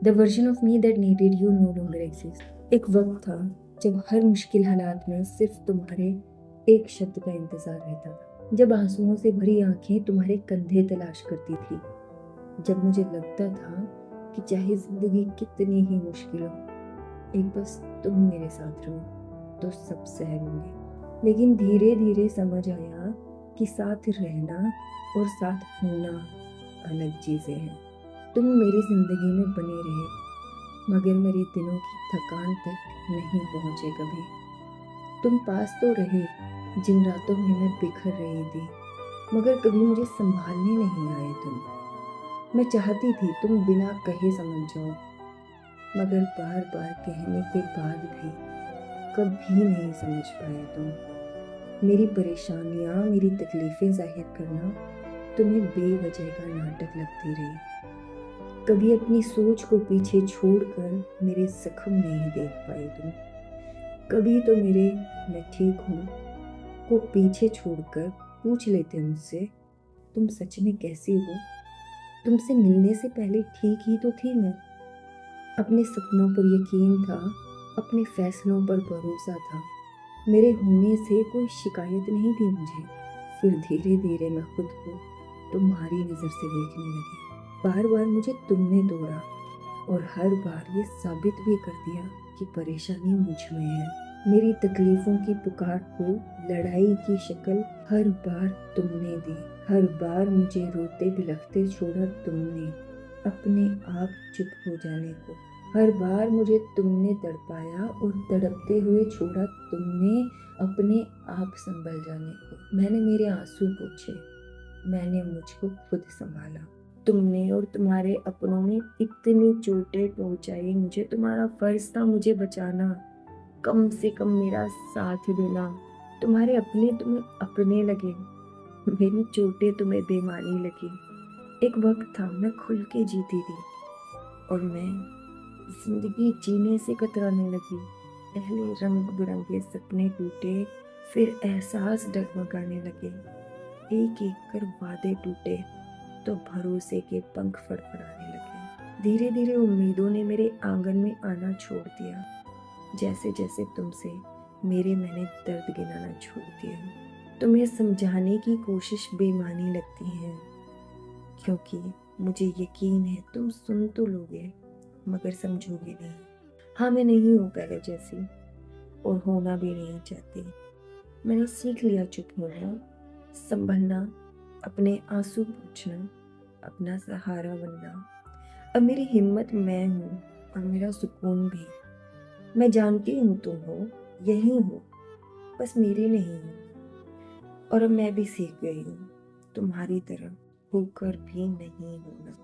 The version of me that needed you know longer exist. एक वक्त था जब हर मुश्किल हालात में सिर्फ तुम्हारे एक शब्द का इंतजार रहता था, जब आंसुओं से भरी आंखें तुम्हारे कंधे तलाश करती थी, जब मुझे लगता था कि चाहे जिंदगी कितनी ही मुश्किल हो, एक बस तुम मेरे साथ रहो तो सब सह लूंगी। लेकिन धीरे धीरे समझ आया कि साथ रहना और साथ होना अलग चीजें हैं। तुम मेरी जिंदगी में बने रहे, मगर मेरे दिनों की थकान तक नहीं पहुंचे कभी। तुम पास तो रहे जिन रातों में मैं बिखर रही थी, मगर कभी मुझे संभालने नहीं आए तुम। मैं चाहती थी तुम बिना कहे समझ जाओ, मगर बार बार कहने के बाद भी कभी नहीं समझ पाए तुम। मेरी परेशानियां, मेरी तकलीफें जाहिर करना तुम्हें बेवजह का नाटक लगती रही। कभी अपनी सोच को पीछे छोड़कर मेरे जख्म नहीं देख पाए तुम। कभी तो मेरे मैं ठीक हूँ को पीछे छोड़कर पूछ लेते मुझसे, तुम सच में कैसी हो? तुमसे मिलने से पहले ठीक ही तो थी मैं। अपने सपनों पर यकीन था, अपने फैसलों पर भरोसा था, मेरे होने से कोई शिकायत नहीं थी मुझे। फिर धीरे धीरे मैं खुद को तुम्हारी नज़र से देखने लगी। बार बार मुझे तुमने तोड़ा और हर बार ये साबित भी कर दिया कि परेशानी मुझ में है। मेरी तकलीफों की पुकार को लड़ाई की शक्ल हर बार तुमने दी। हर बार मुझे रोते बिलखते छोड़ा तुमने, अपने आप चुप हो जाने को। हर बार मुझे तुमने तड़पाया और तड़पते हुए छोड़ा तुमने, अपने आप संभल जाने को। मैंने मेरे आंसू पोंछे, मैंने मुझको खुद संभाला। तुमने और तुम्हारे अपनों ने इतनी चोटें पहुंचाई मुझे, तुम्हारा फर्ज था मुझे बचाना, कम से कम मेरा साथ देना। तुम्हारे अपने तुम्हें अपने लगे, मेरी चोटें तुम्हें बेमानी लगी। एक वक्त था मैं खुल के जीती थी और मैं जिंदगी जीने से कतराने लगी। पहले रंग बिरंगे सपने टूटे, फिर एहसास डगमगाने लगे। एक एक कर वादे टूटे तो भरोसे के पंख फड़फड़ाने लगे। धीरे धीरे उम्मीदों ने मेरे आंगन में आना छोड़ दिया। जैसे जैसे तुमसे मेरे मैंने दर्द गिनाना छोड़ दिया। तुम्हें समझाने की कोशिश बेमानी लगती है, क्योंकि मुझे यकीन है तुम सुन तो लोगे मगर समझोगे नहीं। हाँ, मैं नहीं हूँ पहले जैसी और होना भी नहीं चाहती। मैंने सीख लिया चुप होना, संभलना, अपने आंसू पोंछना, अपना सहारा बनना। अब मेरी हिम्मत मैं हूँ और मेरा सुकून भी। मैं जानती हूँ तुम हो, यही हो, बस मेरे नहीं हो। और अब मैं भी सीख गई हूँ तुम्हारी तरह होकर भी नहीं होना।